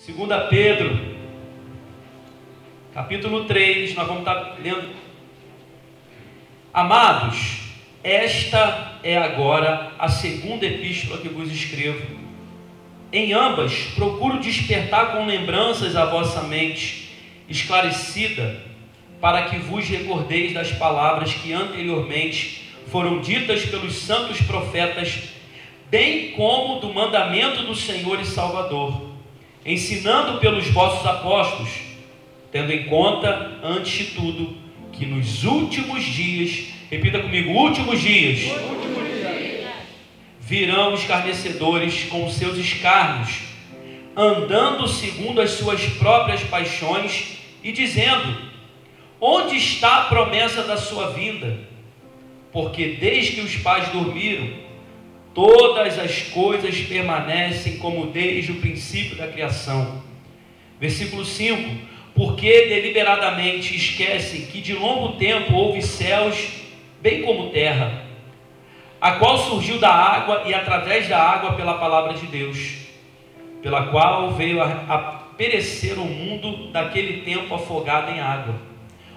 Segunda Pedro, capítulo 3, nós vamos estar lendo. Amados, esta é agora a segunda epístola que vos escrevo. Em ambas, procuro despertar com lembranças a vossa mente esclarecida, para que vos recordeis das palavras que anteriormente foram ditas pelos santos profetas, bem como do mandamento do Senhor e Salvador, ensinando pelos vossos apóstolos, tendo em conta, antes de tudo, que nos últimos dias, repita comigo, últimos dias, virão escarnecedores com seus escárnios, andando segundo as suas próprias paixões e dizendo: onde está a promessa da sua vinda? Porque desde que os pais dormiram, todas as coisas permanecem como desde o princípio da criação. Versículo 5: porque deliberadamente esquecem que de longo tempo houve céus, bem como terra, a qual surgiu da água e através da água pela palavra de Deus, pela qual veio a perecer o mundo daquele tempo afogado em água.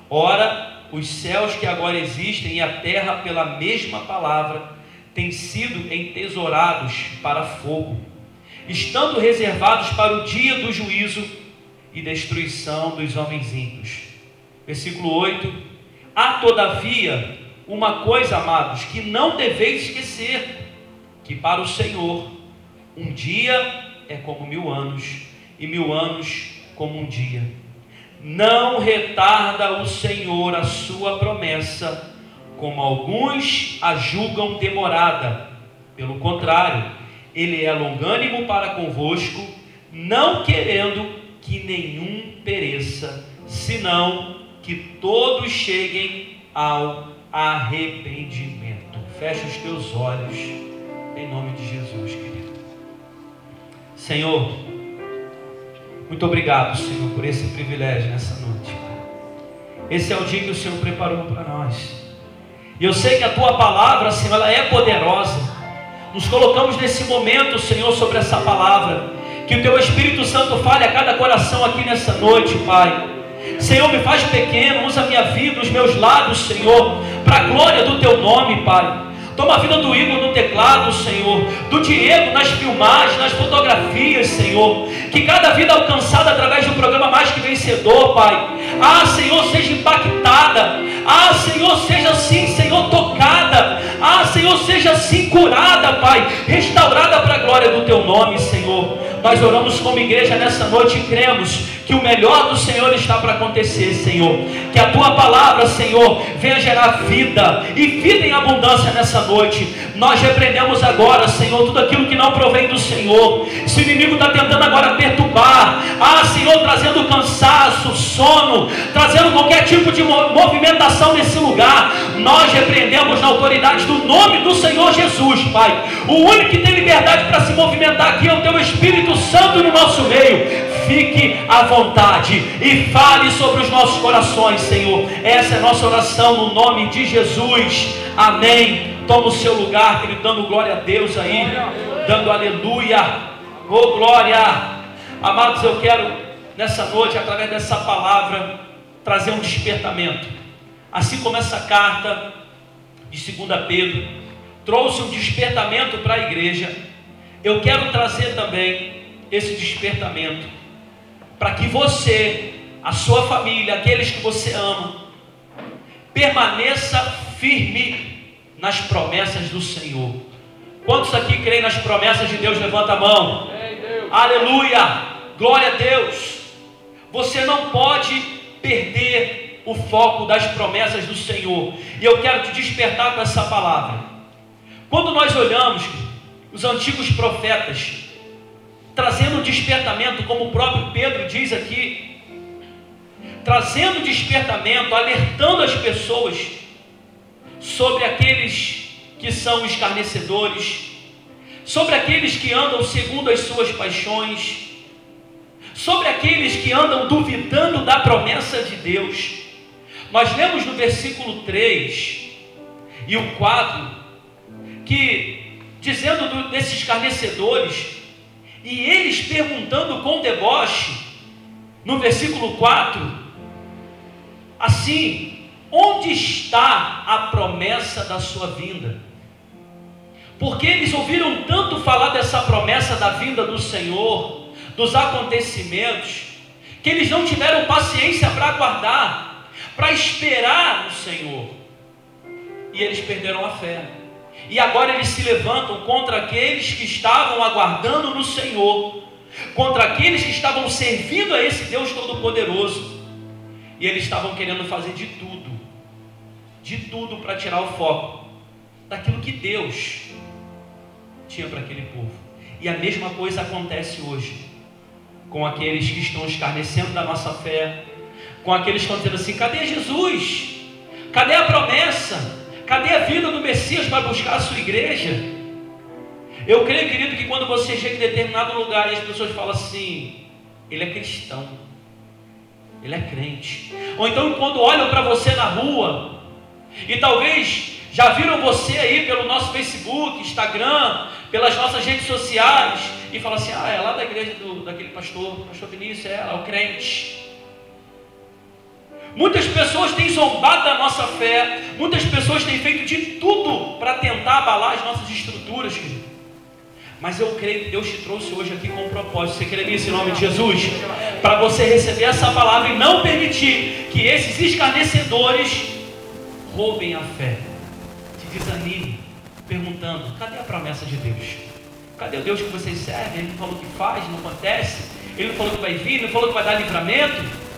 Ora, os céus que agora existem e a terra pela mesma palavra têm sido entesourados para fogo, estando reservados para o dia do juízo e destruição dos homens ímpios. Versículo 8: há todavia uma coisa, amados, que não deveis esquecer, que para o Senhor um dia é como 1000 anos, e 1000 anos como um dia. Não retarda o Senhor a sua promessa, como alguns a julgam demorada. Pelo contrário, Ele é longânimo para convosco, não querendo que nenhum pereça, senão que todos cheguem ao arrependimento. Fecha os teus olhos, em nome de Jesus, querido. Senhor, muito obrigado, Senhor, por esse privilégio nessa noite. Esse é o dia que o Senhor preparou para nós. E eu sei que a Tua palavra, Senhor, ela é poderosa. Nos colocamos nesse momento, Senhor, sobre essa palavra. Que o Teu Espírito Santo fale a cada coração aqui nessa noite, Pai. Senhor, me faz pequeno, usa a minha vida, os meus lábios, Senhor, para a glória do Teu nome, Pai. Toma a vida do Igor no teclado, Senhor, do Diego nas filmagens, nas fotografias, Senhor. Que cada vida alcançada através do programa Mais Que Vencedor, Pai. Senhor, seja impactada. Senhor, seja assim, Senhor, tocada. Senhor, seja assim curada, Pai. Restaurada para a glória do Teu nome, Senhor. Nós oramos como igreja nessa noite e cremos que o melhor do Senhor está para acontecer, Senhor. Que a Tua palavra, Senhor, venha gerar vida e vida em abundância nessa noite. Nós repreendemos agora, Senhor, tudo aquilo que não provém do Senhor. Se o inimigo está tentando agora perturbar, Senhor, trazendo cansaço, sono, trazendo qualquer tipo de movimentação nesse lugar, nós repreendemos na autoridade do nome do Senhor Jesus, Pai. O único que tem liberdade para se movimentar aqui é o Teu Espírito Santo no nosso meio. Fique à vontade e fale sobre os nossos corações, Senhor. Essa é a nossa oração no nome de Jesus. Amém. Toma o seu lugar, querido, dando glória a Deus aí, dando aleluia. Oh, glória. Amados, eu quero nessa noite, através dessa palavra, trazer um despertamento. Assim como essa carta de 2 Pedro trouxe um despertamento para a igreja, eu quero trazer também esse despertamento para que você, a sua família, aqueles que você ama, permaneça firme nas promessas do Senhor. Quantos aqui creem nas promessas de Deus? Levanta a mão. Aleluia, glória a Deus. Você não pode perder o foco das promessas do Senhor. E eu quero te despertar com essa palavra. Quando nós olhamos os antigos profetas trazendo despertamento, como o próprio Pedro diz aqui, trazendo despertamento, alertando as pessoas sobre aqueles que são escarnecedores, sobre aqueles que andam segundo as suas paixões, sobre aqueles que andam duvidando da promessa de Deus. Nós lemos no versículo 3 e o 4, que dizendo desses escarnecedores, E eles perguntando com deboche, no versículo 4, assim: onde está a promessa da sua vinda? Porque eles ouviram tanto falar dessa promessa da vinda do Senhor, dos acontecimentos, que eles não tiveram paciência para aguardar, para esperar no Senhor. E eles perderam a fé. E agora eles se levantam contra aqueles que estavam aguardando no Senhor, contra aqueles que estavam servindo a esse Deus Todo-Poderoso. E eles estavam querendo fazer de tudo para tirar o foco daquilo que Deus tinha para aquele povo. E a mesma coisa acontece hoje com aqueles que estão escarnecendo da nossa fé, com aqueles que estão dizendo assim: cadê Jesus? Cadê a promessa? Cadê a vida do Messias para buscar a sua igreja? Eu creio, querido, que quando você chega em determinado lugar e as pessoas falam assim: ele é cristão, ele é crente. Ou então quando olham para você na rua, e talvez já viram você aí pelo nosso Facebook, Instagram, pelas nossas redes sociais, e falam assim: é lá da igreja daquele pastor Vinícius, é o crente. Muitas pessoas têm zombado da nossa fé, muitas pessoas têm feito de tudo para tentar abalar as nossas estruturas, querido. Mas eu creio que Deus te trouxe hoje aqui com um propósito. Você crê nisso em nome de Jesus? Para você receber essa palavra e não permitir que esses escarnecedores roubem a fé, te desanime, perguntando: cadê a promessa de Deus? Cadê o Deus que vocês servem? Ele não falou que faz, não acontece? Ele não falou que vai vir, não falou que vai dar livramento?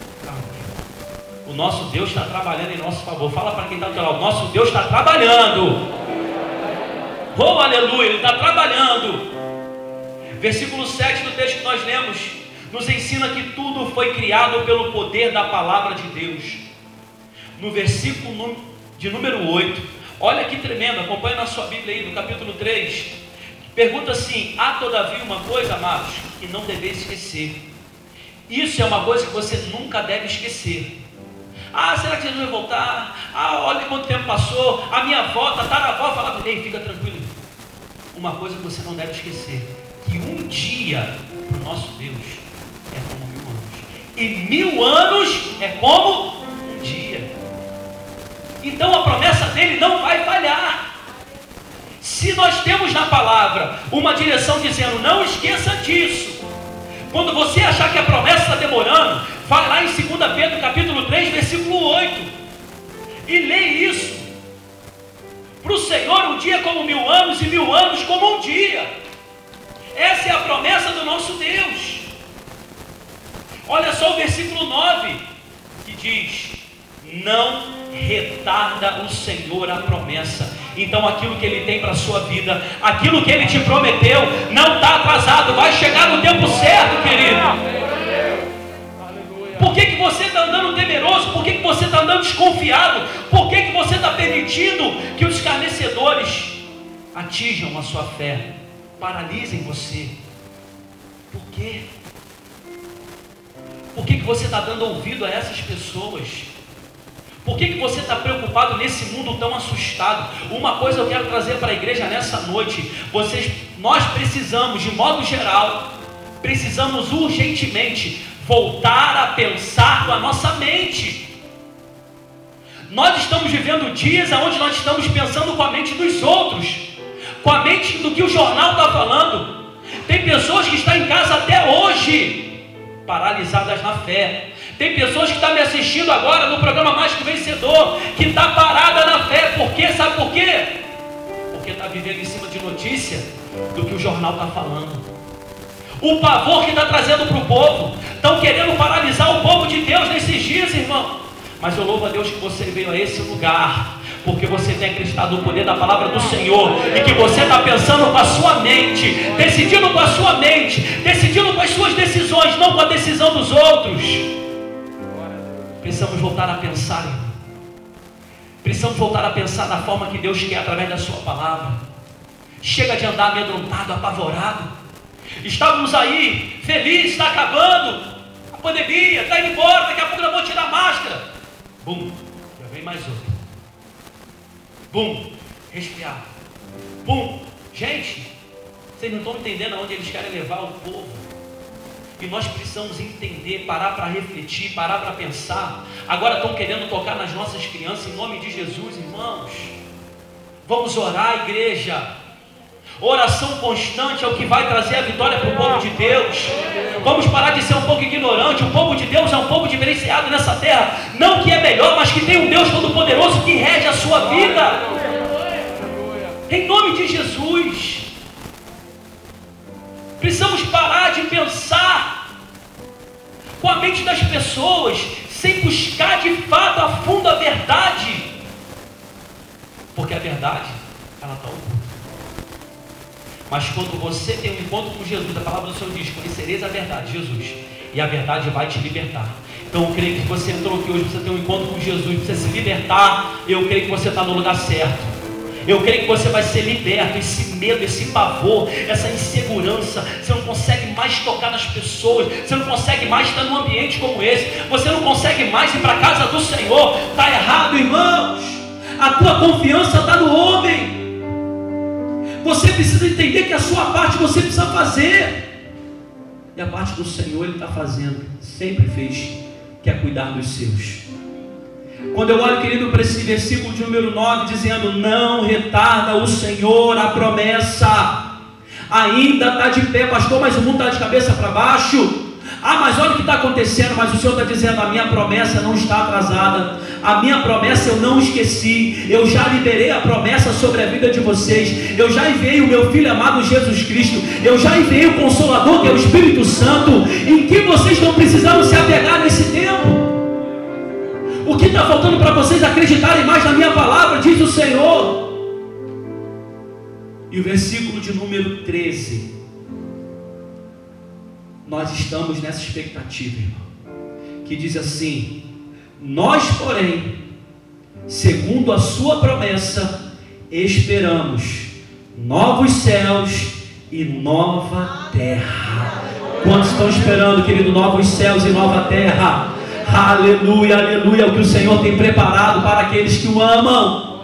O nosso Deus está trabalhando em nosso favor. Fala para quem está do teu lado: o nosso Deus está trabalhando. Oh, aleluia, Ele está trabalhando. Versículo 7 do texto que nós lemos nos ensina que tudo foi criado pelo poder da palavra de Deus. No versículo de número 8, olha que tremendo, acompanha na sua Bíblia aí, no capítulo 3, pergunta assim: há todavia uma coisa, amados, que não deveis esquecer. Isso é uma coisa que você nunca deve esquecer. Será que Jesus vai voltar? Olha quanto tempo passou, a minha avó, tataravó falava: ei, fica tranquilo. Uma coisa que você não deve esquecer: que um dia para o nosso Deus é como 1000 anos, e 1000 anos é como um dia. Então a promessa dele não vai falhar. Se nós temos na palavra uma direção dizendo: não esqueça disso, quando você achar que a promessa está demorando, vai lá em 2 Pedro capítulo 3, versículo 8, e lê isso. Para o Senhor um dia como 1000 anos, e 1000 anos como um dia. Essa é a promessa do nosso Deus. Olha só o versículo 9, que diz: não retarda o Senhor a promessa. Então aquilo que Ele tem para a sua vida, aquilo que Ele te prometeu, não está atrasado, vai chegar no tempo certo, querido. Por que você está andando temeroso? Por que você está andando desconfiado? Por que você está permitindo que os escarnecedores atinjam a sua fé, paralisem você? Por quê? Por que você está dando ouvido a essas pessoas? Por que você está preocupado nesse mundo tão assustado? Uma coisa eu quero trazer para a igreja nessa noite: nós precisamos, de modo geral, precisamos urgentemente voltar a pensar com a nossa mente. Nós estamos vivendo dias onde nós estamos pensando com a mente dos outros, com a mente do que o jornal está falando. Tem pessoas que estão em casa até hoje, paralisadas na fé. Tem pessoas que estão me assistindo agora no programa Mais Que Vencedor, que está parada na fé. Por quê? Sabe por quê? Porque está vivendo em cima de notícia do que o jornal está falando. O pavor que está trazendo para o povo. Estão querendo paralisar o povo de Deus nesses dias, irmão. Mas eu louvo a Deus que você veio a esse lugar, porque você tem acreditado no poder da palavra do Senhor, e que você está pensando com a sua mente, decidindo com a sua mente, decidindo com as suas decisões, não com a decisão dos outros. Precisamos voltar a pensar, irmão. Precisamos voltar a pensar na forma que Deus quer através da sua palavra. Chega de andar amedrontado, apavorado. Estávamos aí, felizes, está acabando a pandemia, está indo embora, daqui a pouco eu vou tirar a máscara. Bum, já vem mais outro. Bum, resfriado. Bum, gente, Vocês não estão entendendo aonde eles querem levar o povo. E nós precisamos entender, parar para refletir, parar para pensar. Agora estão querendo tocar nas nossas crianças, em nome de Jesus, irmãos. Vamos orar, igreja. Oração constante é o que vai trazer a vitória para o povo de Deus. Vamos parar de ser um pouco ignorante. O povo de Deus é um povo diferenciado nessa terra. Não que é melhor, mas que tem um Deus Todo-Poderoso que rege a sua vida. Em nome de Jesus. Precisamos parar de pensar com a mente das pessoas, sem buscar de fato a fundo a verdade. Porque a verdade, ela está oculta. Mas quando você tem um encontro com Jesus, a palavra do Senhor diz: conhecereis a verdade, Jesus, e a verdade vai te libertar. Então eu creio que você entrou aqui hoje, precisa ter um encontro com Jesus, precisa se libertar. Eu creio que você está no lugar certo. Eu creio que você vai ser liberto. Esse medo, esse pavor, essa insegurança, você não consegue mais tocar nas pessoas, você não consegue mais estar num ambiente como esse, você não consegue mais ir para a casa do Senhor. Está errado, irmãos. A tua confiança está no homem. Você precisa entender que a sua parte você precisa fazer, e a parte do Senhor Ele está fazendo, sempre fez, que é cuidar dos seus. Quando eu olho, querido, para esse versículo de número 9, dizendo: não retarda o Senhor a promessa, ainda está de pé, pastor, mas o mundo está de cabeça para baixo. Ah, mas olha o que está acontecendo. Mas o Senhor está dizendo: a minha promessa não está atrasada, a minha promessa eu não esqueci, eu já liberei a promessa sobre a vida de vocês, eu já enviei o meu Filho amado Jesus Cristo, eu já enviei o Consolador, que é o Espírito Santo, em que vocês não precisaram se apegar nesse tempo. O que está faltando para vocês acreditarem mais na minha palavra, diz o Senhor. E o versículo de número 13, nós estamos nessa expectativa, irmão, que diz assim: nós, porém, segundo a sua promessa, esperamos novos céus e nova terra. Quantos estão esperando, querido, novos céus e nova terra? Aleluia, aleluia, é o que o Senhor tem preparado para aqueles que o amam.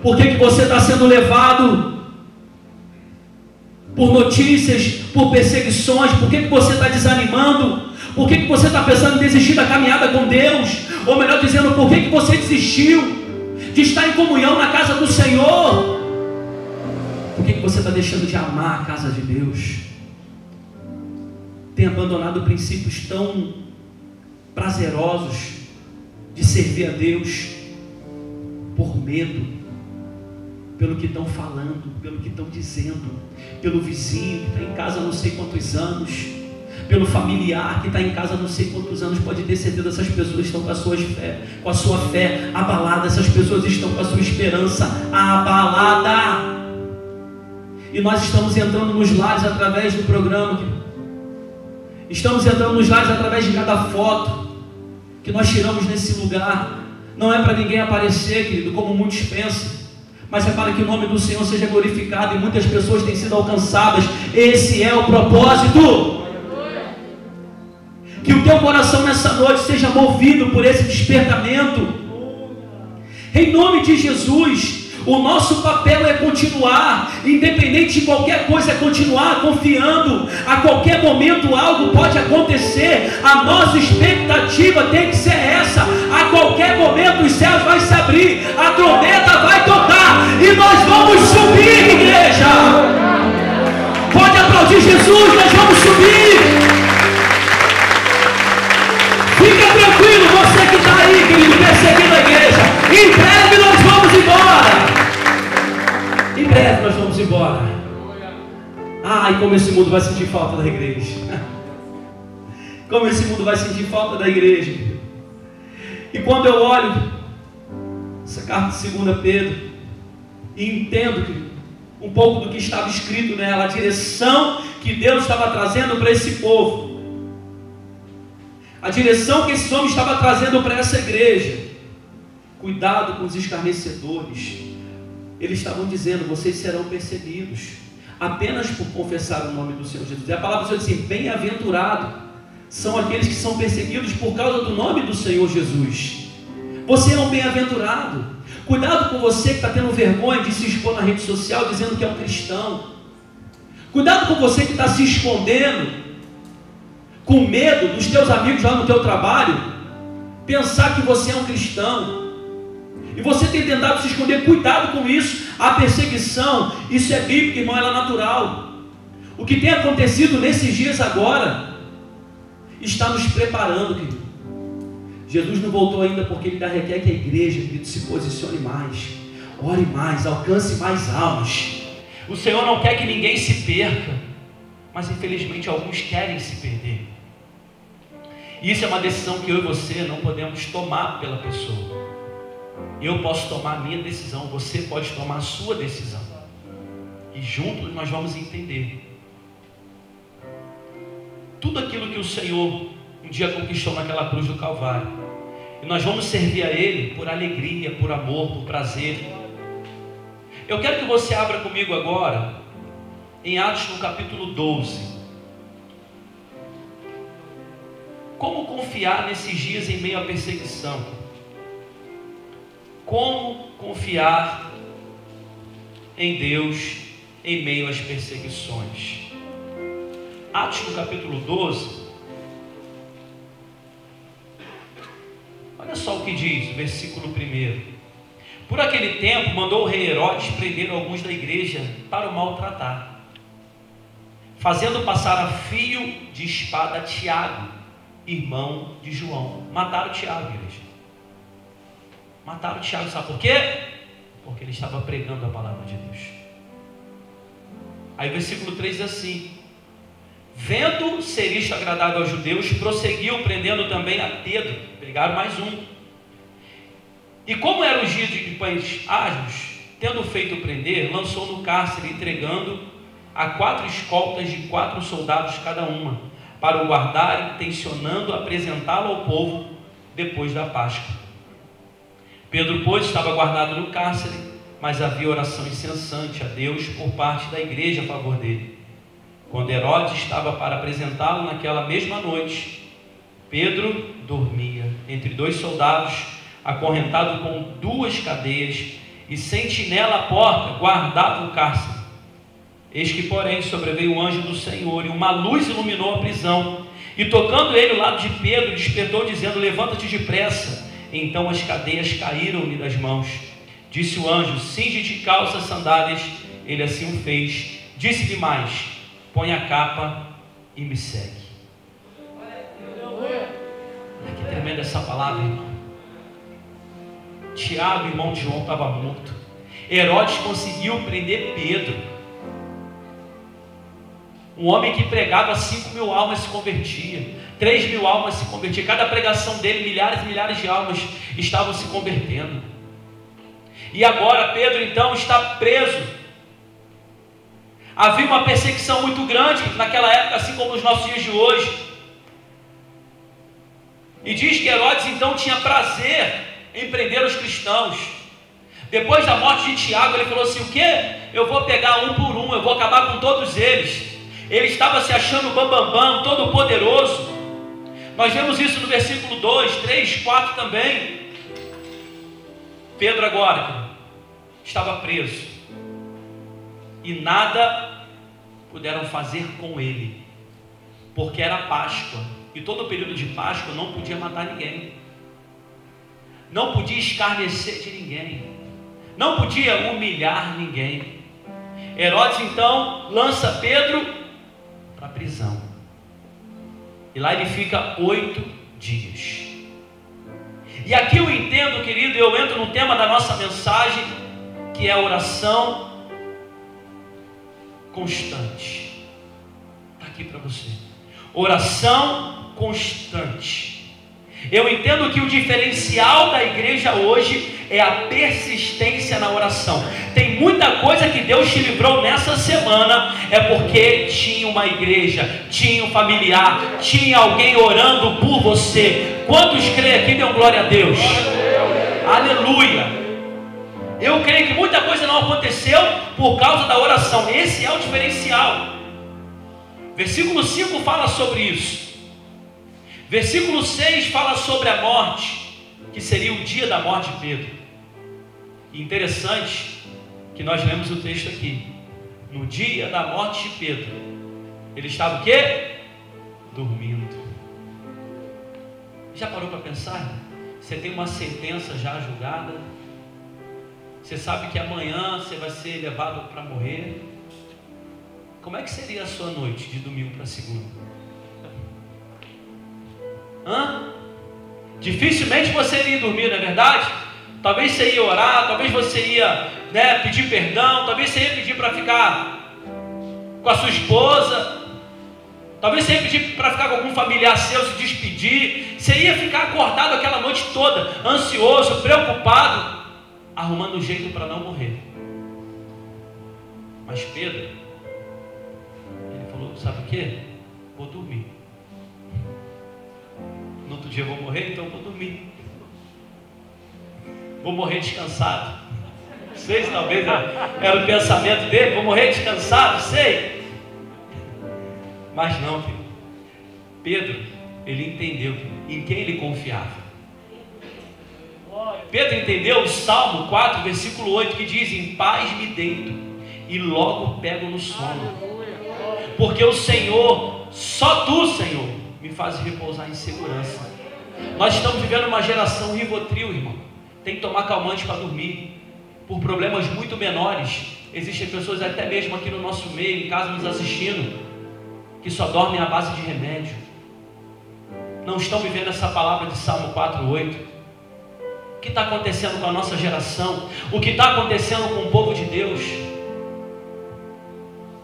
Por que você está sendo levado por notícias, por perseguições? Por que você está desanimando? Por que você está pensando em desistir da caminhada com Deus? Ou melhor dizendo, por que você desistiu de estar em comunhão na casa do Senhor? Por que você está deixando de amar a casa de Deus? Tem abandonado princípios tão prazerosos de servir a Deus por medo, pelo que estão falando, pelo que estão dizendo, pelo vizinho que está em casa há não sei quantos anos, pelo familiar que está em casa há não sei quantos anos. Pode ter certeza, essas pessoas estão com a sua fé abalada, essas pessoas estão com a sua esperança abalada. E nós estamos entrando nos lares através do programa, estamos entrando nos lares através de cada foto que nós tiramos nesse lugar. Não é para ninguém aparecer, querido, como muitos pensam, mas é para que o nome do Senhor seja glorificado e muitas pessoas têm sido alcançadas. Esse é o propósito. Que o teu coração nessa noite seja movido por esse despertamento, em nome de Jesus. O nosso papel é continuar, independente de qualquer coisa, é continuar confiando. A qualquer momento algo pode acontecer. A nossa expectativa tem que ser essa: a qualquer momento os céus vão se abrir, a trombeta vai tocar e nós vamos subir, igreja. Pode aplaudir Jesus, nós vamos subir. Fica tranquilo, você que está aí, querido, perseguindo a igreja. Em breve nós vamos embora. Em breve nós vamos embora. Ai, como esse mundo vai sentir falta da igreja. Como esse mundo vai sentir falta da igreja. E quando eu olho essa carta de 2 Pedro e entendo um pouco do que estava escrito nela, a direção que Deus estava trazendo para esse povo, a direção que esse homem estava trazendo para essa igreja: cuidado com os escarnecedores. Eles estavam dizendo: vocês serão perseguidos apenas por confessar o nome do Senhor Jesus. E a palavra do Senhor diz assim: bem-aventurado são aqueles que são perseguidos por causa do nome do Senhor Jesus. Você é um bem-aventurado. Cuidado com você que está tendo vergonha de se expor na rede social dizendo que é um cristão. Cuidado com você que está se escondendo, com medo dos teus amigos lá no teu trabalho pensar que você é um cristão, e você tem tentado se esconder. Cuidado com isso. A perseguição, isso é bíblico, irmão, ela é natural. O que tem acontecido nesses dias agora está nos preparando, querido. Jesus não voltou ainda, porque Ele ainda requer que a igreja, querido, se posicione mais, ore mais, alcance mais almas. O Senhor não quer que ninguém se perca, mas infelizmente alguns querem se perder. E isso é uma decisão que eu e você não podemos tomar pela pessoa. Eu posso tomar a minha decisão, você pode tomar a sua decisão, e juntos nós vamos entender tudo aquilo que o Senhor um dia conquistou naquela cruz do Calvário, e nós vamos servir a Ele por alegria, por amor, por prazer. Eu quero que você abra comigo agora em Atos no capítulo 12. Como confiar nesses dias em meio à perseguição? Como confiar em Deus em meio às perseguições? Atos no capítulo 12. Olha só o que diz, versículo 1. Por aquele tempo mandou o rei Herodes prender alguns da igreja para o maltratar, fazendo passar a fio de espada Tiago, irmão de João. Mataram Tiago, igreja. Mataram Tiago, sabe por quê? Porque ele estava pregando a palavra de Deus. Aí o versículo 3 diz assim: vendo ser isto agradável aos judeus, prosseguiu prendendo também a Pedro. Pegaram mais um. E como eram os dias de pães ágeis, tendo feito prender, lançou no cárcere, entregando a 4 escoltas de 4 soldados cada uma, para o guardar, intencionando apresentá-lo ao povo depois da Páscoa. Pedro, pois, estava guardado no cárcere, mas havia oração incessante a Deus por parte da igreja a favor dele. Quando Herodes estava para apresentá-lo naquela mesma noite, Pedro dormia entre 2 soldados, acorrentado com 2 cadeias, e sentinela à porta guardava o cárcere. Eis que, porém, sobreveio o anjo do Senhor, e uma luz iluminou a prisão, e tocando ele o lado de Pedro, despertou, dizendo: levanta-te depressa. Então as cadeias caíram-lhe das mãos. Disse o anjo: cinge-te calças, sandálias. Ele assim o fez. Disse-lhe mais: põe a capa e me segue. Olha que tremenda essa palavra, irmão. Tiago, irmão de João, estava morto. Herodes conseguiu prender Pedro, um homem que pregava, 5.000 almas se convertia, 3.000 almas se convertiam. Cada pregação dele, milhares e milhares de almas estavam se convertendo. E agora Pedro então está preso. Havia uma perseguição muito grande naquela época, assim como nos nossos dias de hoje. E diz que Herodes então tinha prazer em prender os cristãos. Depois da morte de Tiago, ele falou assim: o quê? Eu vou pegar um por um, eu vou acabar com todos eles. Ele estava se achando bambambam, todo poderoso. Nós vemos isso no versículo 2, 3, 4 também. Pedro agora estava preso, e nada puderam fazer com ele, porque era Páscoa, e todo o período de Páscoa não podia matar ninguém, não podia escarnecer de ninguém, não podia humilhar ninguém. Herodes então lança Pedro para a prisão, e lá ele fica 8 dias. E aqui eu entendo, querido, eu entro no tema da nossa mensagem, que é a oração constante. Está aqui para você. Oração constante. Eu entendo que o diferencial da igreja hoje é a persistência na oração. Tem muita coisa que Deus te livrou nessa semana, é porque tinha uma igreja, tinha um familiar, tinha alguém orando por você. Quantos creem aqui? Dêem glória a Deus. Aleluia. Eu creio que muita coisa não aconteceu por causa da oração. Esse é o diferencial. Versículo 5 fala sobre isso. Versículo 6 fala sobre a morte, que seria o dia da morte de Pedro. E interessante que nós lemos o texto aqui. no dia da morte de Pedro, ele estava o quê? Dormindo. Já parou para pensar? Você tem uma sentença já julgada, você sabe que amanhã você vai ser levado para morrer. Como é que seria a sua noite de domingo para segunda? Dificilmente você iria dormir, não é verdade? Talvez você ia orar, talvez você ia, pedir perdão, talvez você ia pedir para ficar com a sua esposa, talvez você ia pedir para ficar com algum familiar seu, se despedir. Você ia ficar acordado aquela noite toda, ansioso, preocupado, arrumando um jeito para não morrer. Mas Pedro, ele falou, sabe o que? Vou dormir. No outro dia eu vou morrer, então eu vou dormir. Vou morrer descansado. Sei se talvez era o pensamento dele, vou morrer descansado, sei. Mas não, filho. Pedro, ele entendeu em quem ele confiava. Pedro entendeu o Salmo 4, versículo 8, que diz: em paz me deito e logo pego no sono, porque o Senhor, só tu, Senhor, me faz repousar em segurança. Nós estamos vivendo uma geração Rivotril, irmão. Tem que tomar calmante para dormir, por problemas muito menores. Existem pessoas até mesmo aqui no nosso meio, em casa nos assistindo, que só dormem à base de remédio. Não estão vivendo essa palavra de Salmo 4:8. O que está acontecendo com a nossa geração? O que está acontecendo com o povo de Deus?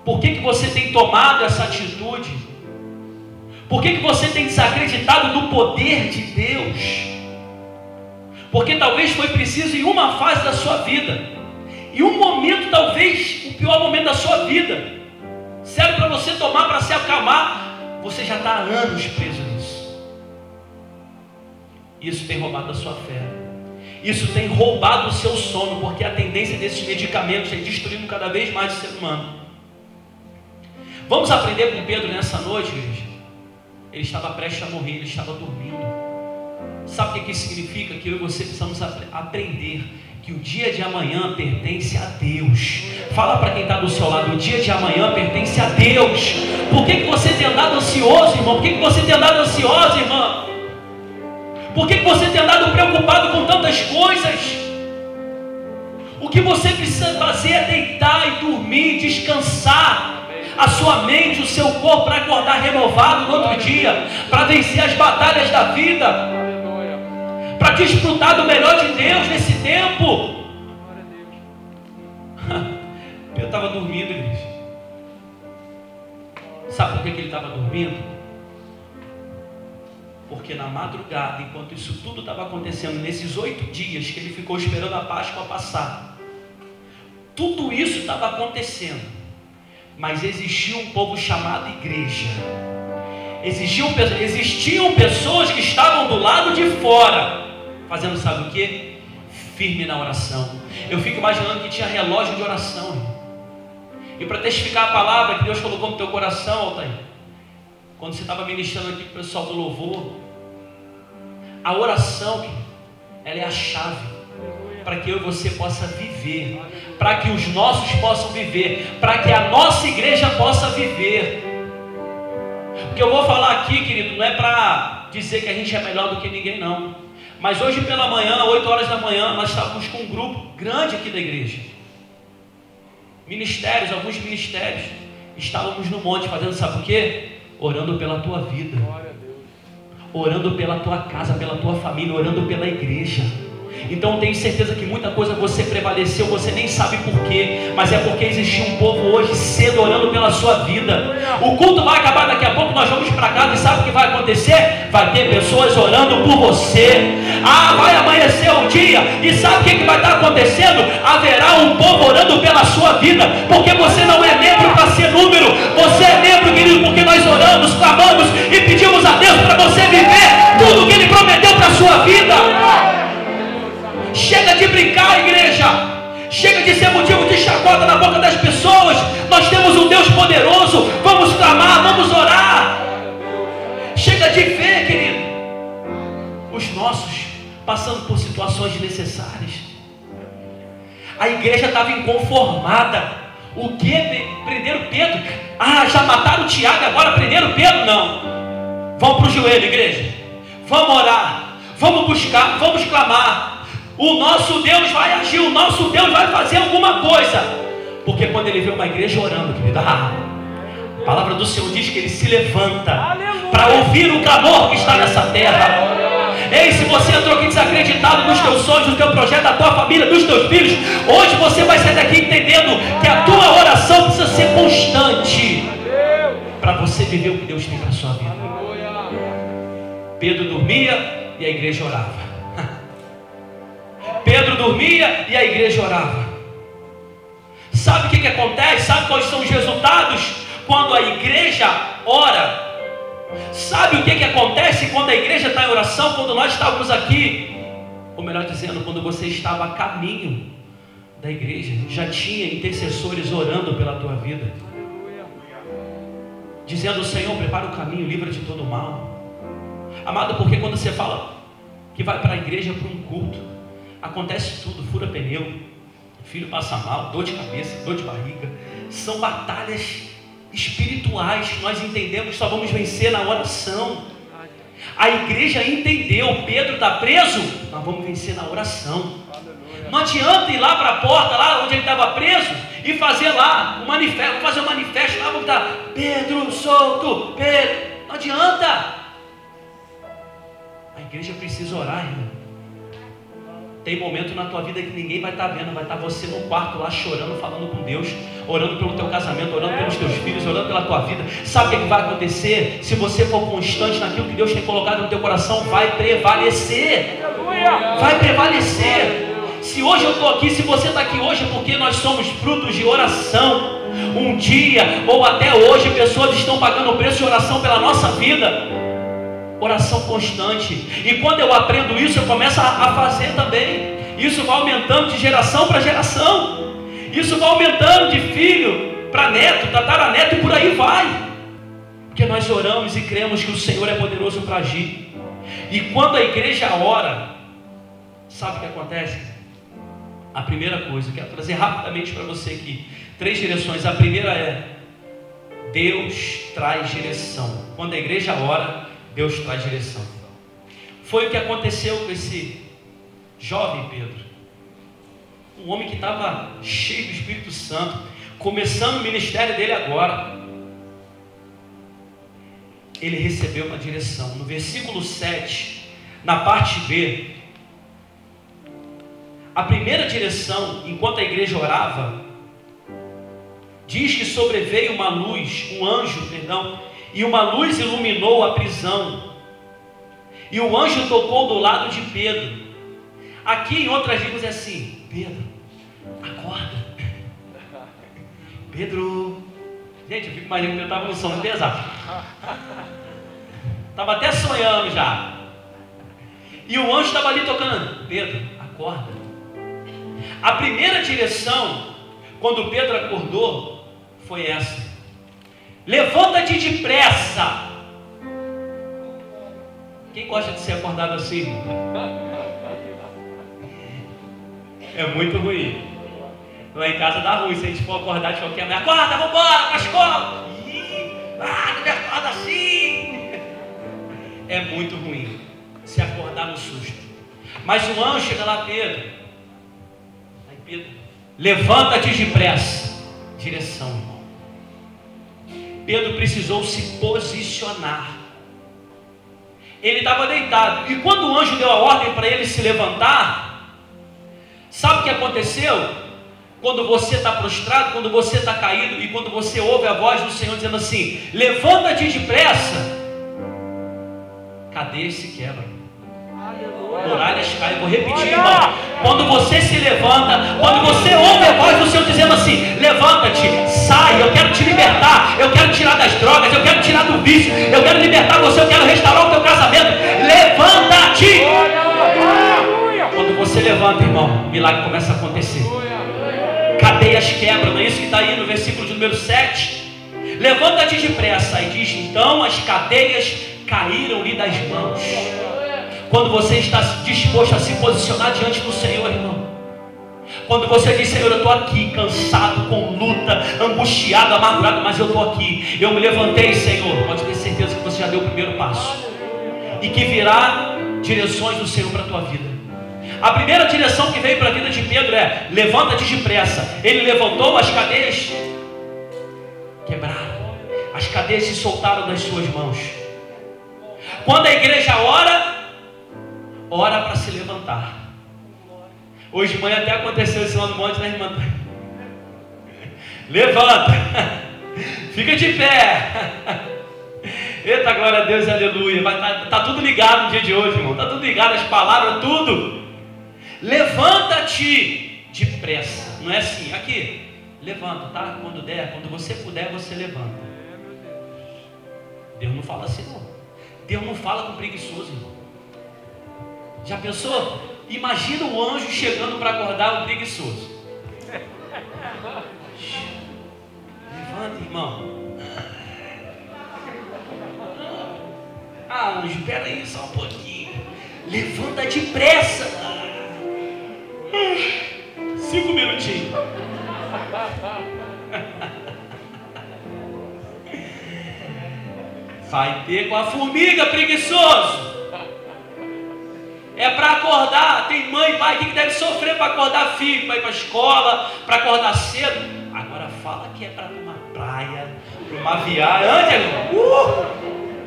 Por que você tem tomado essa atitude? Por que você tem desacreditado do poder de Deus? Porque talvez foi preciso em uma fase da sua vida, em um momento, talvez o pior momento da sua vida, serve para você tomar, para se acalmar. Você já está há anos preso nisso. Isso tem roubado a sua fé. Isso tem roubado o seu sono, porque a tendência desses medicamentos é destruindo cada vez mais o ser humano. Vamos aprender com Pedro nessa noite, igreja. Ele estava prestes a morrer, ele estava dormindo. Sabe o que isso significa? Que eu e você precisamos aprender que o dia de amanhã pertence a Deus. Fala para quem está do seu lado: o dia de amanhã pertence a Deus. Por que você tem andado ansioso, irmão? Por que você tem andado ansiosa, irmã? Por que você tem andado preocupado com tantas coisas? O que você precisa fazer é deitar e dormir, descansar a sua mente, o seu corpo, para acordar renovado no outro dia, para vencer as batalhas da vida, para desfrutar do melhor de Deus nesse tempo. Eu estava dormindo, igreja. Sabe por que ele estava dormindo? Porque na madrugada, enquanto isso tudo estava acontecendo, nesses 8 dias que ele ficou esperando a Páscoa passar, tudo isso estava acontecendo, mas existia um povo chamado igreja. Existiam pessoas que estavam do lado de fora, fazendo sabe o que? Firme na oração. Eu fico imaginando que tinha relógio de oração, irmão. E para testificar a palavra que Deus colocou no teu coração, Altair, quando você estava ministrando aqui para o pessoal do louvor, a oração, ela é a chave para que eu e você possa viver, para que os nossos possam viver, para que a nossa igreja possa viver. O que eu vou falar aqui, querido, não é para dizer que a gente é melhor do que ninguém, não. Mas hoje pela manhã, 8 horas da manhã, nós estávamos com um grupo grande aqui da igreja. Ministérios, alguns ministérios. Estávamos no monte fazendo sabe o quê? Orando pela tua vida, orando pela tua casa, pela tua família, orando pela igreja. Então tenho certeza que muita coisa você prevaleceu, você nem sabe porquê, mas é porque existiu um povo hoje cedo orando pela sua vida. O culto vai acabar daqui a pouco, nós vamos para casa e sabe o que vai acontecer? Vai ter pessoas orando por você. Vai amanhecer o dia e sabe o que vai estar acontecendo? Haverá um povo orando pela sua vida, porque você não é membro para ser número, você é membro, querido, porque nós oramos, clamamos e pedimos a Deus para você viver tudo o que Ele prometeu para a sua vida. Chega de brincar, igreja. Chega de ser motivo de chacota na boca das pessoas. Nós temos um Deus poderoso. Vamos clamar, vamos orar. Chega de ver, querido, os nossos passando por situações desnecessárias. A igreja estava inconformada. O que? Prenderam Pedro? Ah, já mataram o Tiago, agora prenderam Pedro? Não. Vamos para o joelho, igreja. Vamos orar. Vamos buscar, vamos clamar. O nosso Deus vai agir, o nosso Deus vai fazer alguma coisa. Porque quando ele vê uma igreja orando, querido, a palavra do Senhor diz que ele se levanta para ouvir o clamor que está nessa terra. Ei, se você entrou aqui desacreditado nos teus sonhos, no teu projeto, da tua família, dos teus filhos, hoje você vai sair daqui entendendo que a tua oração precisa ser constante para você viver o que Deus tem para a sua vida. Pedro dormia e a igreja orava. Pedro dormia e a igreja orava. Sabe o que acontece? Sabe quais são os resultados quando a igreja ora? Sabe o que acontece quando a igreja está em oração? Quando nós estávamos aqui, ou melhor dizendo, quando você estava a caminho da igreja, já tinha intercessores orando pela tua vida, dizendo: Senhor, prepara o caminho, livra de todo mal. Amado, porque quando você fala que vai para a igreja, para um culto, acontece tudo, fura pneu, filho passa mal, dor de cabeça, dor de barriga. São batalhas espirituais que nós entendemos que só vamos vencer na oração. A igreja entendeu: Pedro está preso, nós vamos vencer na oração. Não adianta ir lá para a porta, lá onde ele estava preso, e fazer lá um manifesto, fazer um manifesto lá, vamos estar: Pedro solto, Pedro. Não adianta. A igreja precisa orar, irmão. Tem momento na tua vida que ninguém vai estar vendo, vai estar você no quarto lá chorando, falando com Deus, orando pelo teu casamento, orando pelos teus filhos, orando pela tua vida. Sabe o que vai acontecer? Se você for constante naquilo que Deus tem colocado no teu coração, vai prevalecer. Vai prevalecer. Se hoje eu estou aqui, se você está aqui hoje, é porque nós somos frutos de oração. Um dia, ou até hoje, pessoas estão pagando o preço de oração pela nossa vida. Oração constante. E quando eu aprendo isso, eu começo a fazer também. Isso vai aumentando de geração para geração. Isso vai aumentando de filho para neto, tataraneto, e por aí vai. Porque nós oramos e cremos que o Senhor é poderoso para agir. E quando a igreja ora, sabe o que acontece? A primeira coisa, eu quero trazer rapidamente para você aqui 3 direções. A primeira é: Deus traz direção. Quando a igreja ora, Deus traz direção. Foi o que aconteceu com esse jovem Pedro, um homem que estava cheio do Espírito Santo, começando o ministério dele agora. Ele recebeu uma direção. No versículo 7, na parte B, a primeira direção, enquanto a igreja orava, diz que sobreveio uma luz, um anjo, perdão, e uma luz iluminou a prisão, e o anjo tocou do lado de Pedro. Aqui em outras línguas é assim: Pedro, acorda. Pedro. Gente, eu fico imaginando que eu estava no sono pesado, estava até sonhando já. E o anjo estava ali tocando: Pedro, acorda. A primeira direção, quando Pedro acordou, foi essa: levanta-te depressa. Quem gosta de ser acordado assim? É muito ruim. Lá em casa dá ruim se a gente for acordar de qualquer maneira. Acorda, vamos embora para a escola. Não me acorda assim. É muito ruim se acordar no susto. Mas o anjo chega lá: Pedro. Aí Pedro: levanta-te depressa. Direção, irmão. Pedro precisou se posicionar. Ele estava deitado, e quando o anjo deu a ordem para ele se levantar, sabe o que aconteceu? Quando você está prostrado, quando você está caído, e quando você ouve a voz do Senhor dizendo assim: levanta-te depressa, cadeias se quebram, muralhas caem. Vou repetir, irmão. Quando você se levanta, quando você ouve a voz do Senhor dizendo assim: levanta-te, sai, eu quero te libertar, eu quero tirar das drogas, eu quero tirar do vício, eu quero libertar você, eu quero restaurar o teu casamento, levanta-te. Quando você levanta, irmão, milagre começa a acontecer. Cadeias quebram, não é isso que está aí no versículo de número 7? Levanta-te depressa. E diz: então as cadeias caíram-lhe das mãos. Quando você está disposto a se posicionar diante do Senhor, irmão, Quando você diz: Senhor, eu estou aqui, cansado, com luta, angustiado, amargurado, mas eu estou aqui, eu me levantei, Senhor. Pode ter certeza que você já deu o primeiro passo, e que virá direções do Senhor para a tua vida. A primeira direção que veio para a vida de Pedro é: levanta-te depressa. Ele levantou, as cadeias quebraram, as cadeias se soltaram das suas mãos. Quando a igreja ora para se levantar. Hoje de manhã até aconteceu esse lá no monte, né, irmã? Levanta, fica de pé. Eita, glória a Deus, aleluia. Tá tudo ligado no dia de hoje, irmão. Tá tudo ligado, as palavras, tudo. Levanta-te depressa. Não é assim, aqui. Levanta, tá? Quando der, quando você puder, você levanta. Deus não fala assim, não. Deus não fala com preguiçoso, irmão. Já pensou? Imagina o anjo chegando para acordar o preguiçoso. Levanta, irmão. Anjo, espera aí só um pouquinho. Levanta depressa. 5 minutinhos. Vai ter com a formiga, preguiçoso. É para acordar. Tem mãe e pai que deve sofrer para acordar filho, para ir para a escola, para acordar cedo. Agora fala que é para uma praia, para uma viagem. Antes,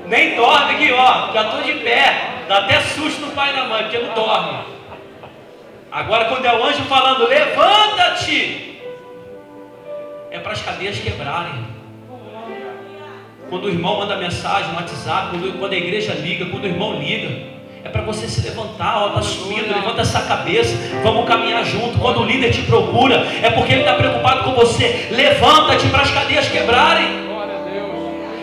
nem dorme aqui, ó. Já estou de pé. Dá até susto no pai e na mãe, porque não dorme. Agora, quando é o anjo falando: levanta-te, é para as cadeias quebrarem. Quando o irmão manda mensagem no WhatsApp, quando a igreja liga, quando o irmão liga, é para você se levantar. Ó, está subindo, levanta essa cabeça, vamos caminhar junto. Quando o líder te procura, é porque ele está preocupado com você. Levanta-te para as cadeias quebrarem.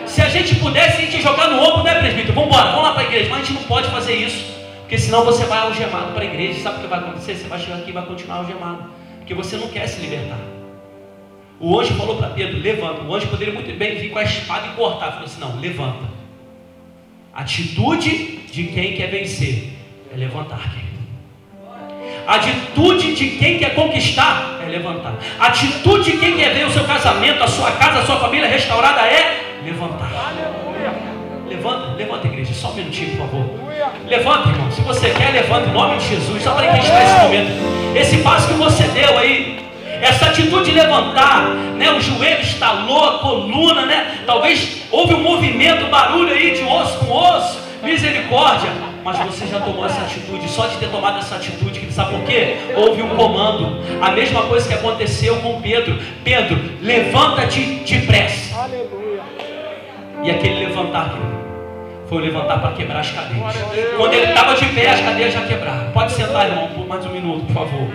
Se a gente pudesse, a gente jogar no ombro, né, presbítero? Vamos embora, vamos lá para a igreja. Mas a gente não pode fazer isso, porque senão você vai algemado para a igreja. Sabe o que vai acontecer? Você vai chegar aqui e vai continuar algemado, porque você não quer se libertar. O anjo falou para Pedro: levanta. O anjo poderia muito bem vir com a espada e cortar. Falou assim: não, levanta. Atitude de quem quer vencer é levantar, querido. Atitude de quem quer conquistar é levantar. Atitude de quem quer ver o seu casamento, a sua casa, a sua família restaurada é levantar. Levanta, levanta, igreja, só um minutinho, por favor. Levanta, irmão, se você quer, levanta em nome de Jesus. Só para quem está nesse momento, esse passo que você deu aí, essa atitude de levantar, né? O joelho estalou, a coluna, né? Talvez houve um movimento, barulho aí de osso com osso, misericórdia. Mas você já tomou essa atitude. Só de ter tomado essa atitude, sabe por quê? Houve um comando. A mesma coisa que aconteceu com Pedro. Pedro, levanta-te depressa. Aleluia. E aquele levantar, foi levantar para quebrar as cadeias. Quando ele estava de pé, as cadeias já quebraram. Pode sentar, irmão, por mais um minuto, por favor.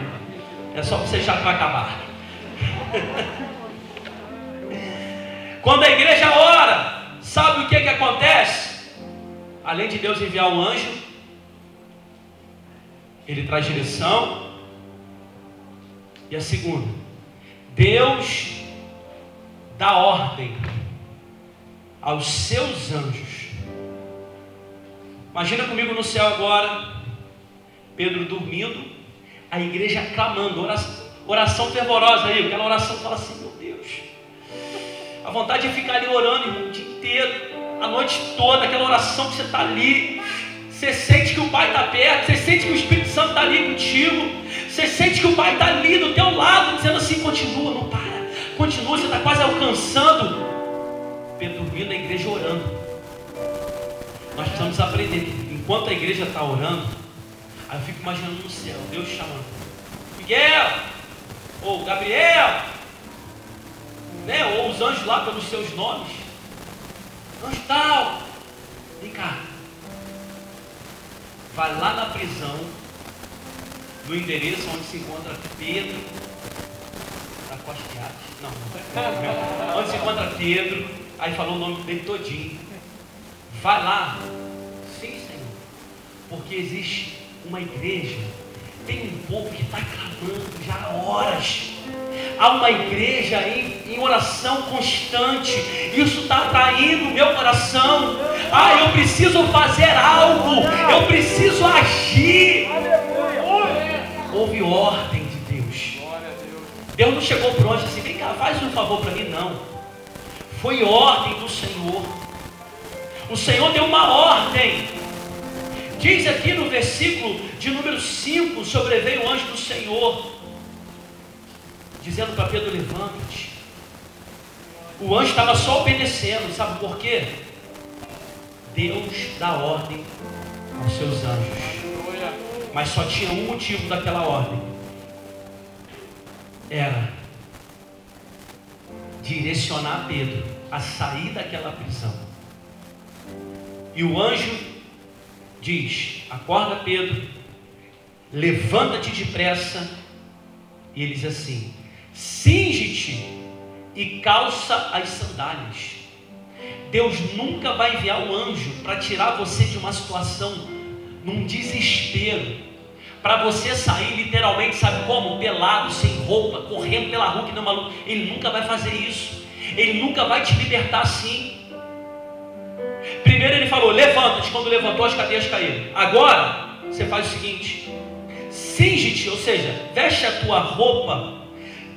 É só você já que vai acabar. Quando a igreja ora, sabe o que acontece? Além de Deus enviar um anjo, ele traz direção. E a segunda, Deus dá ordem aos seus anjos. Imagina comigo no céu agora, Pedro dormindo, a igreja clamando, oração fervorosa aí, aquela oração que fala assim: meu Deus, a vontade é ficar ali orando, irmão, o dia inteiro, a noite toda, aquela oração que você está ali, você sente que o Pai está perto, você sente que o Espírito Santo está ali contigo, você sente que o Pai está ali do teu lado, dizendo assim: continua, não para, continua, você está quase alcançando. Pedro dormindo, a igreja orando. Nós precisamos aprender que enquanto a igreja está orando, aí eu fico imaginando no céu, Deus chamando: Miguel, ou Gabriel, né? Ou os anjos lá pelos seus nomes. Anjo tal, vem cá, vai lá na prisão, no endereço onde se encontra Pedro da Costa de Arte. Não, onde se encontra Pedro. Aí falou o nome dele todinho. Vai lá. Sim, Senhor, porque existe uma igreja, tem um povo que está clamando já há horas. Há uma igreja em oração constante. Isso está atraindo o meu coração. Eu preciso fazer algo, eu preciso agir. Houve ordem de Deus. Deus não chegou para o anjo assim, vem cá, faz um favor para mim, não. Foi ordem do Senhor. O Senhor deu uma ordem. Diz aqui no versículo de número 5, sobreveio o anjo do Senhor, dizendo para Pedro, levanta-te. O anjo estava só obedecendo, sabe por quê? Deus dá ordem aos seus anjos, mas só tinha um motivo daquela ordem, era direcionar Pedro a sair daquela prisão. E o anjo diz, acorda Pedro, levanta-te depressa, e ele diz assim, cinge-te e calça as sandálias. Deus nunca vai enviar um anjo para tirar você de uma situação, num desespero, para você sair literalmente, sabe como? Pelado, sem roupa, correndo pela rua que não é maluco. Ele nunca vai fazer isso. Ele nunca vai te libertar assim. Primeiro ele falou, levanta-te. Quando levantou, as cadeias caíram. Agora, você faz o seguinte, cinge-te, ou seja, veste a tua roupa,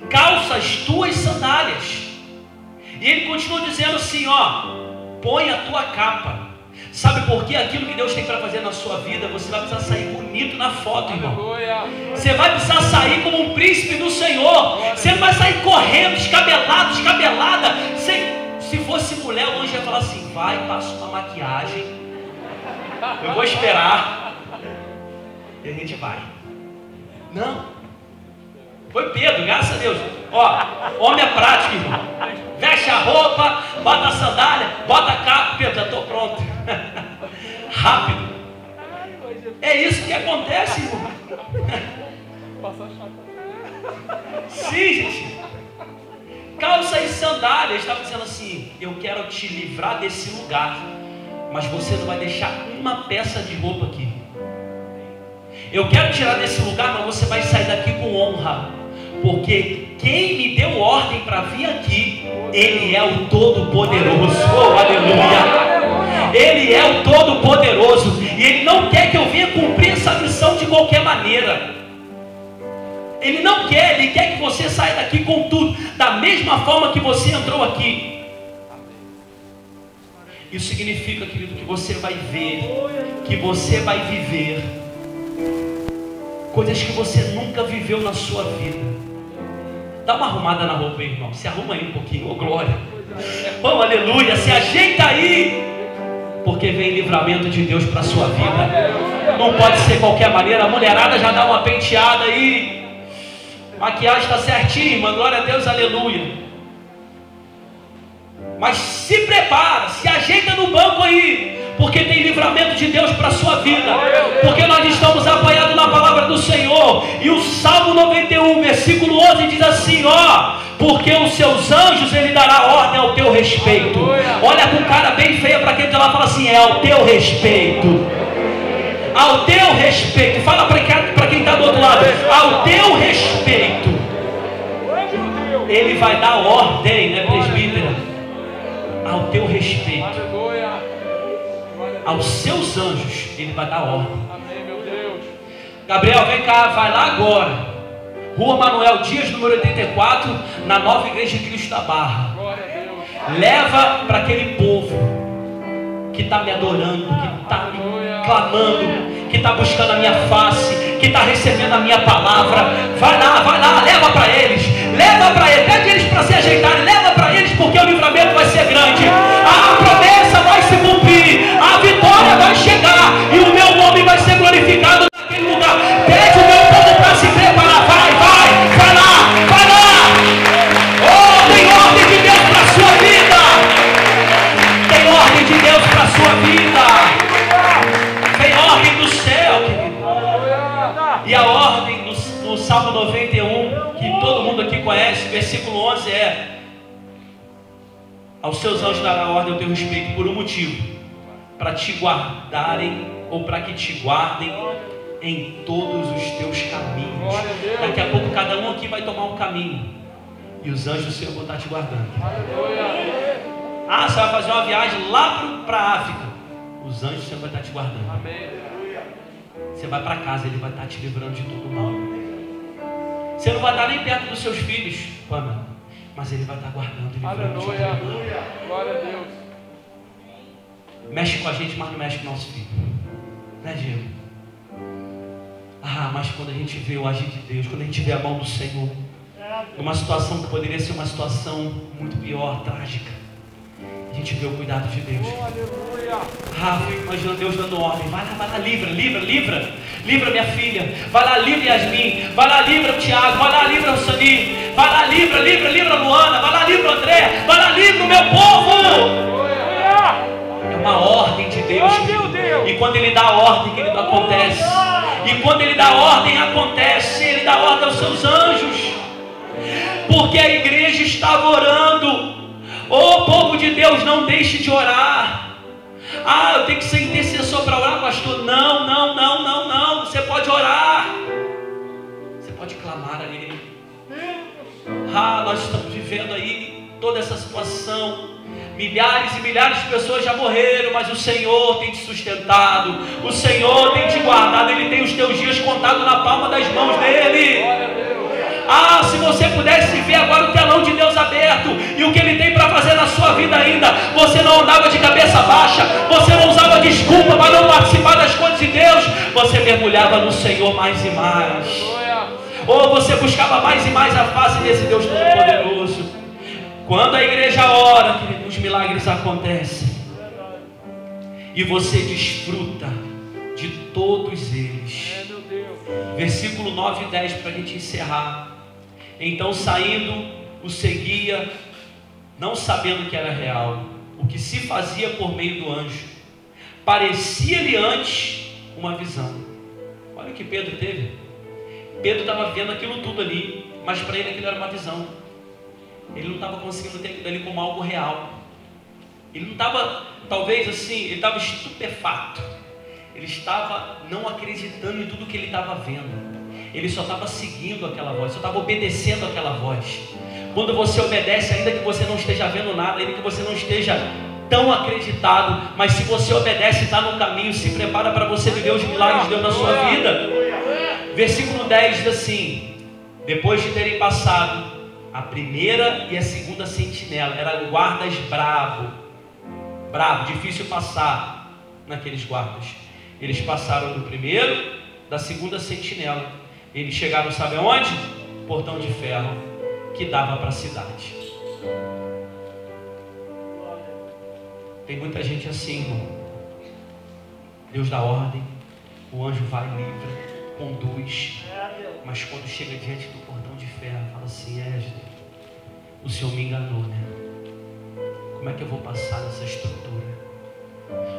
calça as tuas sandálias. E ele continua dizendo assim, ó, põe a tua capa. Sabe por quê? Aquilo que Deus tem para fazer na sua vida, você vai precisar sair bonito na foto, irmão. Você vai precisar sair como um príncipe do Senhor. Você não vai sair correndo, descabelado, descabelada. Se fosse mulher, o anjo ia falar assim, vai, passa uma maquiagem, eu vou esperar, e a gente vai. Não. Foi Pedro, graças a Deus. Ó, homem é prático, irmão. Veste a roupa, bota a sandália, bota a capa. Pedro, já estou pronto. Rápido. É isso que acontece, irmão. Sim, gente. Calça e sandália. Ele estava dizendo assim, eu quero te livrar desse lugar, mas você não vai deixar uma peça de roupa aqui. Eu quero tirar desse lugar, mas você vai sair daqui com honra, porque quem me deu ordem para vir aqui, Ele é o Todo-Poderoso. Oh, aleluia! Ele é o Todo-Poderoso, e Ele não quer que eu venha cumprir essa missão de qualquer maneira. Ele não quer, Ele quer que você saia daqui com tudo, da mesma forma que você entrou aqui. Isso significa, querido, que você vai ver, que você vai viver coisas que você nunca viveu na sua vida. Dá uma arrumada na roupa aí, irmão. Se arruma aí um pouquinho, ô glória. Oh, aleluia, se ajeita aí, porque vem livramento de Deus para a sua vida. Não pode ser qualquer maneira. A mulherada já dá uma penteada aí, maquiagem está certinha, irmã, glória a Deus, aleluia. Mas se prepara, se ajeita no banco aí, porque tem livramento de Deus para a sua vida, porque nós estamos apoiados na palavra do Senhor. E o Salmo 91, versículo 11 diz assim, ó, porque os seus anjos Ele dará ordem ao teu respeito. Olha com cara bem feia para quem está lá, fala assim, é ao teu respeito. Ao teu respeito. Fala para quem está do outro lado, ao teu respeito. Ele vai dar ordem, né, presbítero? Ao teu respeito, aos seus anjos, Ele vai dar ordem. Gabriel, vem cá, vai lá agora, Rua Manuel Dias, número 84, na Nova Igreja de Cristo da Barra. Leva para aquele povo que está me adorando, que está me clamando, que está buscando a minha face, que está recebendo a minha palavra. Vai lá, leva para eles, pede eles para se ajeitarem, leva para eles, porque o livramento vai ser grande, a promessa vai se cumprir, a vitória vai chegar, e o meu nome vai ser glorificado naquele lugar. Pede o meu povo para se preparar, vai lá. Oh, tem ordem de Deus para a sua vida, tem ordem de Deus para a sua vida, tem ordem do céu, querido. E a ordem no Salmo 91, que todo mundo aqui conhece, versículo 11 é: aos seus anjos dará ordem ao teu respeito por um motivo, para te guardarem, ou para que te guardem em todos os teus caminhos. Daqui a pouco cada um aqui vai tomar um caminho, e os anjos do Senhor vão estar te guardando. Ah, você vai fazer uma viagem lá para a África, os anjos do Senhor vão estar te guardando. Você vai para casa, Ele vai estar te livrando de todo mal. Você não vai estar nem perto dos seus filhos, Pamela, mas Ele vai estar guardando. Aleluia, glória a Deus. Mexe com a gente, mas não mexe com o nosso filho, né, Diego? Mas quando a gente vê o agir de Deus, quando a gente vê a mão do Senhor, numa situação que poderia ser uma situação muito pior, trágica, a gente vê o cuidado de Deus. Fico imaginando Deus dando ordem. Vai lá, livra minha filha. Vai lá, livra Yasmin. Vai lá, livra o Tiago. Vai lá, livra o Sani. Vai lá, livra a Luana. Vai lá, livra o André. Vai lá, livra o meu povo. É uma ordem de Deus. E quando Ele dá a ordem, querido, acontece. E quando Ele dá a ordem, acontece. Ele dá ordem aos seus anjos. Porque a igreja estava orando. Povo de Deus, não deixe de orar. Eu tenho que ser intercessor para orar, pastor. Não. Você pode orar. Você pode clamar a Ele. Nós estamos vivendo aí toda essa situação. Milhares e milhares de pessoas já morreram, mas o Senhor tem te sustentado. O Senhor tem te guardado. Ele tem os teus dias contados na palma das mãos dEle. Se você pudesse ver agora o telão de Deus aberto e o que Ele tem para fazer na sua vida ainda, você não andava de cabeça baixa, você não usava desculpa para não participar das coisas de Deus, você mergulhava no Senhor mais e mais, você buscava mais e mais a face desse Deus Todo-Poderoso. Quando a igreja ora, querido, os milagres acontecem e você desfruta de todos eles. Versículo 9 e 10 para a gente encerrar. Então, saindo, o seguia, não sabendo que era real, o que se fazia por meio do anjo. Parecia-lhe antes uma visão. Olha o que Pedro teve. Pedro estava vendo aquilo tudo ali, mas para ele aquilo era uma visão. Ele não estava conseguindo ter aquilo ali como algo real. Ele não estava, talvez assim, ele estava estupefato. Ele estava não acreditando em tudo que ele estava vendo. Ele só estava seguindo aquela voz, só estava obedecendo aquela voz. Quando você obedece, ainda que você não esteja vendo nada, ainda que você não esteja tão acreditado, mas se você obedece, está no caminho, se prepara para você viver os milagres de Deus na sua vida. Versículo 10 diz assim: depois de terem passado a primeira e a segunda sentinela, eram guardas bravo, difícil passar naqueles guardas. Eles passaram do primeiro, da segunda sentinela. Eles chegaram, sabe aonde? Portão de ferro que dava para a cidade. Tem muita gente assim, irmão. Deus dá ordem, o anjo vai, livra, conduz, mas quando chega diante do portão de ferro, fala assim: o Senhor me enganou, né? Como é que eu vou passar nessa estrutura?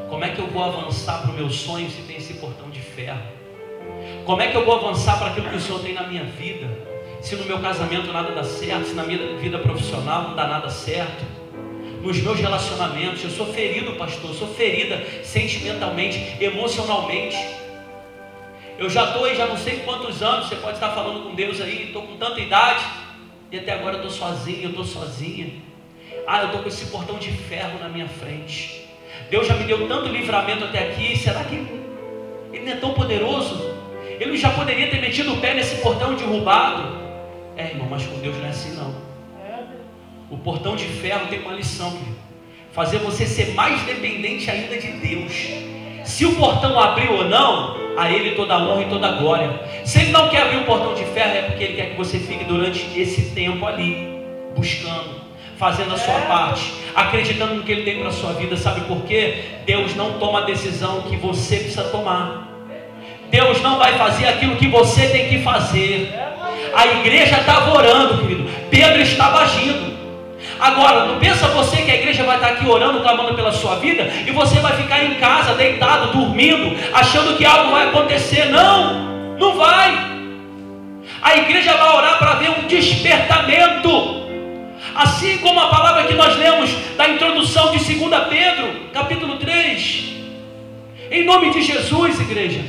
Como é que eu vou avançar para o meu sonho se tem esse portão de ferro? Como é que eu vou avançar para aquilo que o Senhor tem na minha vida, se no meu casamento nada dá certo, se na minha vida profissional não dá nada certo, nos meus relacionamentos? Eu sou ferido, pastor, eu sou ferida sentimentalmente, emocionalmente. Eu já estou aí, já não sei quantos anos. Você pode estar falando com Deus aí: estou com tanta idade e até agora eu estou sozinho, eu estou sozinha. Eu estou com esse portão de ferro na minha frente. Deus já me deu tanto livramento até aqui, será que Ele não é tão poderoso? Ele já poderia ter metido o pé nesse portão derrubado. Irmão, mas com Deus não é assim não. O portão de ferro tem uma lição, querido: fazer você ser mais dependente ainda de Deus. Se o portão abrir ou não, a Ele toda a honra e toda a glória. Se Ele não quer abrir o portão de ferro, é porque Ele quer que você fique durante esse tempo ali, buscando, fazendo a sua parte, acreditando no que Ele tem para a sua vida. Sabe por quê? Deus não toma a decisão que você precisa tomar. Deus não vai fazer aquilo que você tem que fazer. A igreja estava orando, querido. Pedro estava agindo. Agora, não pensa você que a igreja vai estar aqui orando, clamando pela sua vida, e você vai ficar em casa, deitado, dormindo, achando que algo vai acontecer. Não, não vai. A igreja vai orar para ver um despertamento. Assim como a palavra que nós lemos da introdução de 2 Pedro, capítulo 3. Em nome de Jesus, igreja.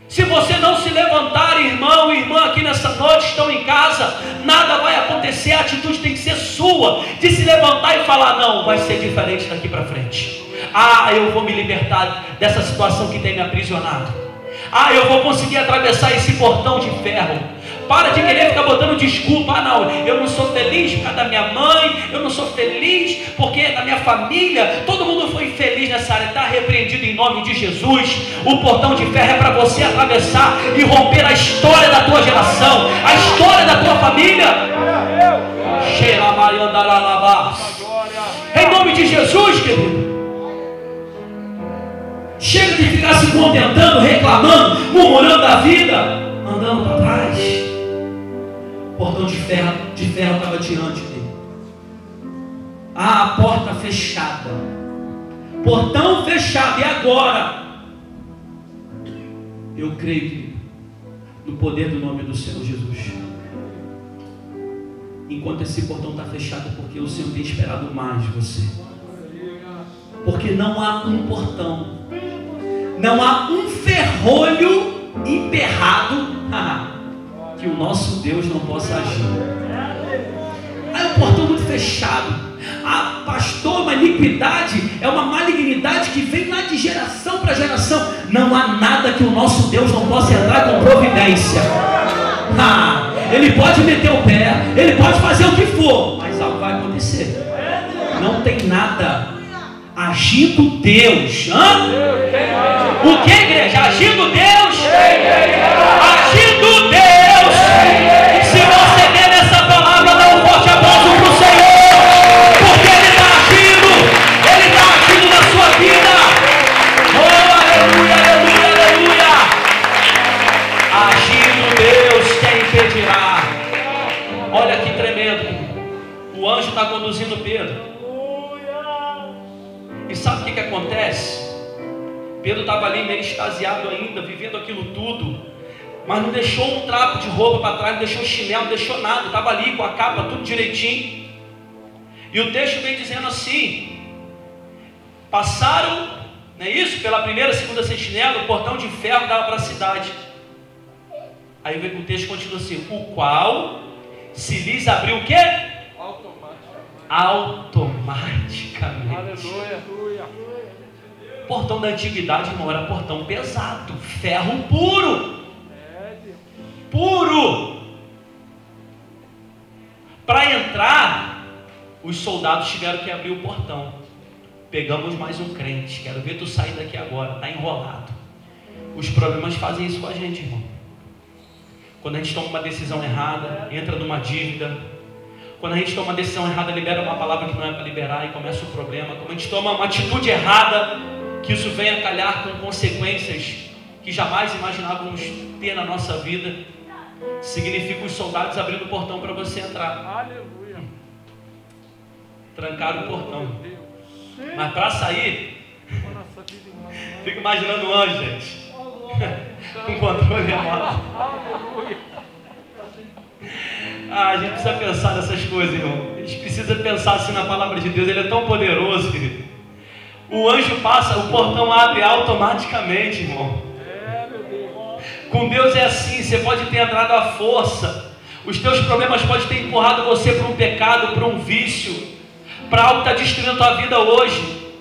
Se você não se levantar, irmão e irmã, aqui nessa noite, estão em casa, nada vai acontecer. A atitude tem que ser sua, de se levantar e falar: não, vai ser diferente daqui para frente. Eu vou me libertar dessa situação que tem me aprisionado. Eu vou conseguir atravessar esse portão de ferro. Para de querer ficar botando desculpa. Ah, não, eu não sou feliz por causa da minha mãe, eu não sou feliz porque na minha família todo mundo foi infeliz nessa área. Está repreendido em nome de Jesus. O portão de ferro é para você atravessar e romper a história da tua geração, a história da tua família. Em nome de Jesus, querido. Chega de ficar se contentando, reclamando, murmurando da vida, andando para trás. O portão de ferro estava diante dele. Ah, a porta fechada. Portão fechado. E agora? Eu creio no poder do nome do Senhor Jesus. Enquanto esse portão está fechado, porque o Senhor tem esperado mais de você. Porque não há um portão, não há um ferrolho emperrado que o nosso Deus não possa agir. É um portão muito fechado. Ah, pastor, uma iniquidade é uma malignidade que vem lá de geração para geração. Não há nada que o nosso Deus não possa entrar com providência. Ele pode meter o pé, ele pode fazer o que for, mas algo vai acontecer. Não tem nada. Agindo Deus. O que, igreja? Agindo Deus. Agindo Deus. Se você quer nessa palavra, dá um forte aplauso para o Senhor, porque Ele está agindo. Ele está agindo na sua vida. Oh, aleluia, aleluia, aleluia. Agindo Deus, quem impedirá? Olha que tremendo. O anjo está conduzindo Pedro. E sabe o que acontece? Pedro estava ali meio extasiado ainda, vivendo aquilo tudo, mas não deixou um trapo de roupa para trás, não deixou chinelo, não deixou nada, estava ali com a capa tudo direitinho. E o texto vem dizendo assim: passaram, não é isso? Pela primeira, segunda sentinela, o portão de ferro dava para a cidade. Aí o texto continua assim: o qual se lhes abriu o quê? Automaticamente. Aleluia. Portão da antiguidade não era portão pesado, ferro puro. Puro. Para entrar, os soldados tiveram que abrir o portão. Pegamos mais um crente. Quero ver tu sair daqui agora. Está enrolado. Os problemas fazem isso com a gente, irmão. Quando a gente toma uma decisão errada, entra numa dívida. Quando a gente toma uma decisão errada, libera uma palavra que não é para liberar e começa o problema. Quando a gente toma uma atitude errada, que isso vem a calhar com consequências que jamais imaginávamos ter na nossa vida, significa os soldados abrindo o portão para você entrar. Aleluia. Trancaram o portão. Mas para sair, fico imaginando o anjo, gente, com controle remoto. A gente precisa pensar nessas coisas, irmão. A gente precisa pensar assim na palavra de Deus. Ele é tão poderoso, querido. O anjo passa, o portão abre automaticamente, irmão. Com Deus é assim. Você pode ter entrado à força. Os teus problemas podem ter empurrado você para um pecado, para um vício, para algo que está destruindo a tua vida hoje.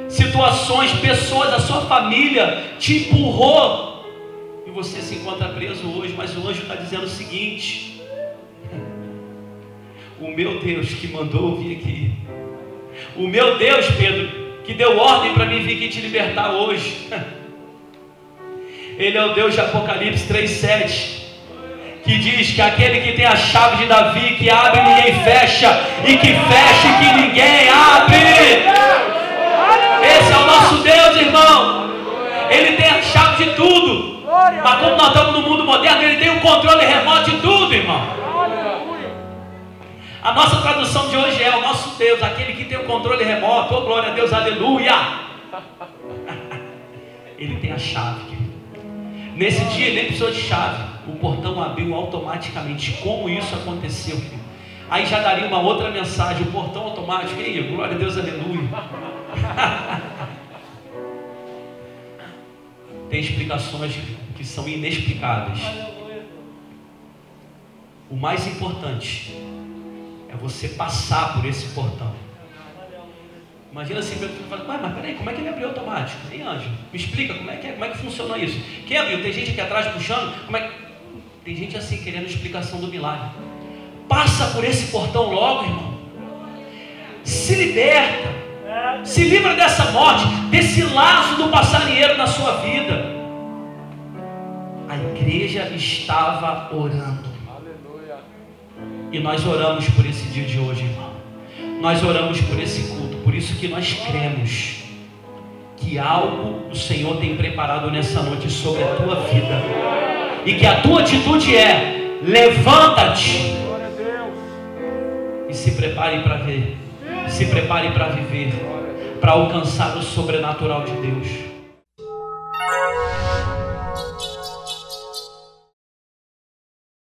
Situações, pessoas, a sua família te empurrou e você se encontra preso hoje. Mas o anjo está dizendo o seguinte: o meu Deus que mandou eu vir aqui, o meu Deus, Pedro, que deu ordem para mim vir aqui te libertar hoje, Ele é o Deus de Apocalipse 3:7, que diz que aquele que tem a chave de Davi, que abre e ninguém fecha, e que fecha e que ninguém abre. Esse é o nosso Deus, irmão. Ele tem a chave de tudo, mas como nós estamos no mundo moderno, Ele tem o controle remoto de tudo, irmão. A nossa tradução de hoje é: o nosso Deus, aquele que tem o controle remoto. Oh, glória a Deus, aleluia. Ele tem a chave, querido. Nesse dia ele nem precisou de chave, o portão abriu automaticamente. Como isso aconteceu, querido? Aí já daria uma outra mensagem: o portão automático. Ei, glória a Deus, aleluia. Tem explicações que são inexplicáveis. O mais importante é você passar por esse portão. Imagina assim, Pedro fala: mas peraí, como é que ele abriu automático? Ei, anjo, me explica como é que funciona isso. Quem abriu? Tem gente aqui atrás puxando? Como é que... Tem gente assim querendo explicação do milagre. Passa por esse portão logo, irmão. Se liberta. Se livra dessa morte, desse laço do passarinheiro na sua vida. A igreja estava orando. Aleluia. E nós oramos por esse dia de hoje, irmão. Nós oramos por esse culto. Por isso que nós cremos que algo o Senhor tem preparado nessa noite sobre a tua vida. E que a tua atitude é: levanta-te e se prepare para ver. Se prepare para viver, para alcançar o sobrenatural de Deus.